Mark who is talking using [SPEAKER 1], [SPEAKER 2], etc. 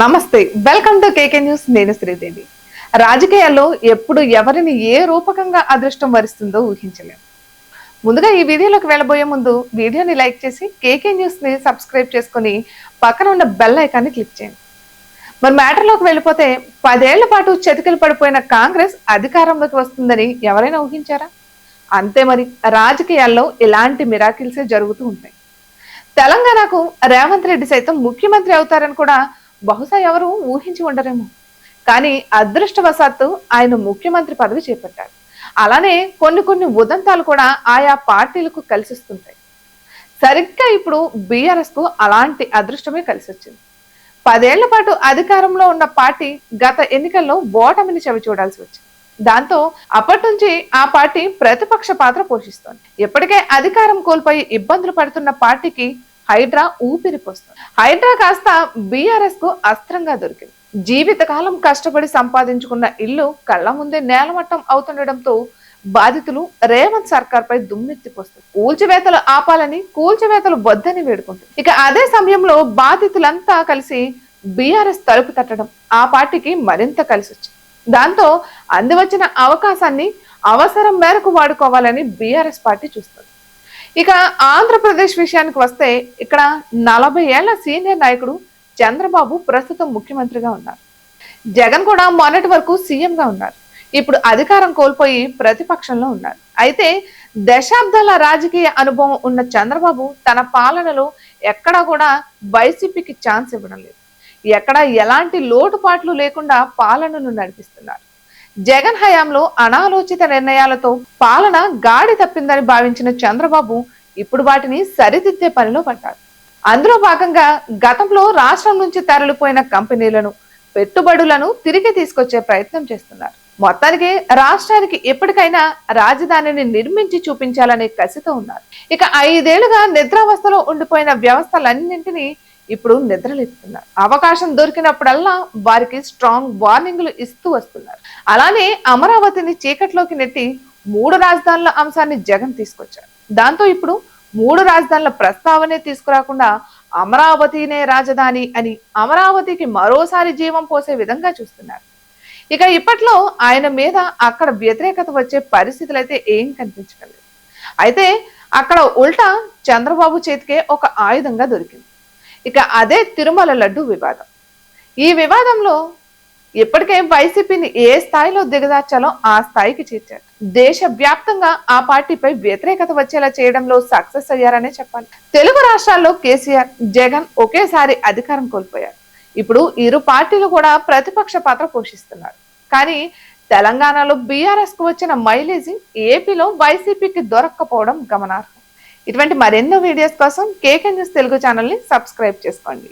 [SPEAKER 1] నమస్తే, welcome to KK news. నేను శ్రీదేవి. రాజకీయాల్లో ఎప్పుడు ఎవరిని ఏ రూపకంగా అదృష్టం వరిస్తుందో ఊహించలేం. ముందుగా ఈ వీడియోలోకి వెళ్ళబోయే ముందు వీడియోని లైక్ చేసి కేకే న్యూస్ ని సబ్స్క్రైబ్ చేసుకుని పక్కన ఉన్న బెల్ ఐకాన్ని క్లిక్ చేయండి. మరి మ్యాటర్లోకి వెళ్ళిపోతే 10 ఏళ్ల పాటు చతికిలు పడిపోయిన కాంగ్రెస్ అధికారంలోకి వస్తుందని ఎవరైనా ఊహించారా? అంతే, మరి రాజకీయాల్లో ఇలాంటి మిరాకిల్సే జరుగుతూ ఉంటాయి. తెలంగాణకు రేవంత్ రెడ్డి సైతం ముఖ్యమంత్రి అవుతారని కూడా బహుశా ఎవరు ఊహించి ఉండరేమో. కానీ అదృష్టవశాత్తు ఆయన ముఖ్యమంత్రి పదవి చేపట్టారు. అలానే కొన్ని ఉదంతాలు కూడా ఆయా పార్టీలకు కలిసిస్తుంటాయి. సరిగ్గా ఇప్పుడు బీఆర్ఎస్ కు అలాంటి అదృష్టమే కలిసి వచ్చింది. 10 ఏళ్ల పాటు అధికారంలో ఉన్న పార్టీ గత ఎన్నికల్లో ఓటమిని చవి చూడాల్సి వచ్చింది. దాంతో అప్పటి నుంచి ఆ పార్టీ ప్రతిపక్ష పాత్ర పోషిస్తోంది. ఇప్పటికే అధికారం కోల్పోయి ఇబ్బందులు పడుతున్న పార్టీకి హైడ్రా ఊపిరిపోస్తుంది. హైడ్రా కాస్త బీఆర్ఎస్ కు అస్త్రంగా దొరికింది. జీవితకాలం కష్టపడి సంపాదించుకున్న ఇల్లు కళ్ల ముందే నేలమట్టం అవుతుండటంతో బాధితులు రేవంత్ సర్కార్ పై దుమ్మెత్తిపోస్తుంది. కూల్చివేతలు ఆపాలని, కూల్చివేతలు వద్దని వేడుకుంటుంది. ఇక అదే సమయంలో బాధితులంతా కలిసి బీఆర్ఎస్ తలుపు తట్టడం ఆ పార్టీకి మరింత కలిసి వచ్చింది. దాంతో అందివచ్చిన అవకాశాన్ని అవసరం మేరకు వాడుకోవాలని బీఆర్ఎస్ పార్టీ చూస్తుంది. ఇక ఆంధ్రప్రదేశ్ విషయానికి వస్తే ఇక్కడ 40 ఏళ్ల సీనియర్ నాయకుడు చంద్రబాబు ప్రస్తుతం ముఖ్యమంత్రిగా ఉన్నారు. జగన్ కూడా మొన్నటి వరకు సీఎంగా ఉన్నారు. ఇప్పుడు అధికారం కోల్పోయి ప్రతిపక్షంలో ఉన్నారు. అయితే దశాబ్దాల రాజకీయ అనుభవం ఉన్న చంద్రబాబు తన పాలనలో ఎక్కడా కూడా వైసీపీకి ఛాన్స్ ఇవ్వడం లేదు. ఎక్కడ ఎలాంటి లోటుపాట్లు లేకుండా పాలనను నడిపిస్తున్నారు. జగన్ హయాంలో అనాలోచిత నిర్ణయాలతో పాలన గాడి తప్పిందని భావించిన చంద్రబాబు ఇప్పుడు వాటిని సరిదిద్దే పనిలో పడ్డారు. అందులో భాగంగా గతంలో రాష్ట్రం నుంచి తరలిపోయిన కంపెనీలను, పెట్టుబడులను తిరిగి తీసుకొచ్చే ప్రయత్నం చేస్తున్నారు. మొత్తానికి రాష్ట్రానికి ఎప్పటికైనా రాజధానిని నిర్మించి చూపించాలనే కసితో ఉన్నారు. ఇక 5 ఏళ్లుగా నిద్రావస్థలో ఉండిపోయిన వ్యవస్థలన్నింటినీ ఇప్పుడు నిద్రలేపుతున్నారు. అవకాశం దొరికినప్పుడల్లా వారికి స్ట్రాంగ్ వార్నింగ్లు ఇస్తూ వస్తున్నారు. అలానే అమరావతిని చీకట్లోకి నెట్టి 3 రాజధానుల అంశాన్ని జగన్ తీసుకొచ్చారు. దాంతో ఇప్పుడు 3 రాజధానుల ప్రస్తావనే తీసుకురాకుండా అమరావతినే రాజధాని అని అమరావతికి మరోసారి జీవం పోసే విధంగా చూస్తున్నారు. ఇక ఇప్పట్లో ఆయన మీద అక్కడ వ్యతిరేకత వచ్చే పరిస్థితులు అయితే ఏం కనిపించడం లేదు. అయితే అక్కడ ఉల్టా చంద్రబాబు చేతికే ఒక ఆయుధంగా దొరికింది. ఇక అదే తిరుమల లడ్డు వివాదం. ఈ వివాదంలో ఇప్పటికే వైసీపీని ఏ స్థాయిలో దిగదార్చాలో ఆ స్థాయికి చేర్చారు. దేశవ్యాప్తంగా ఆ పార్టీపై వ్యతిరేకత వచ్చేలా చేయడంలో సక్సెస్ అయ్యారనే చెప్పాలి. తెలుగు రాష్ట్రాల్లో కేసీఆర్, జగన్ ఒకేసారి అధికారం కోల్పోయారు. ఇప్పుడు ఇరు పార్టీలు కూడా ప్రతిపక్ష పాత్ర పోషిస్తున్నారు. కానీ తెలంగాణలో బీఆర్ఎస్ కు వచ్చిన మైలేజీ ఏపీలో వైసీపీకి దొరక్కపోవడం గమనార్హం. ఇటువంటి మరెన్నో వీడియోస్ కోసం కేకే న్యూస్ తెలుగు ఛానల్ ని సబ్స్క్రైబ్ చేసుకోండి.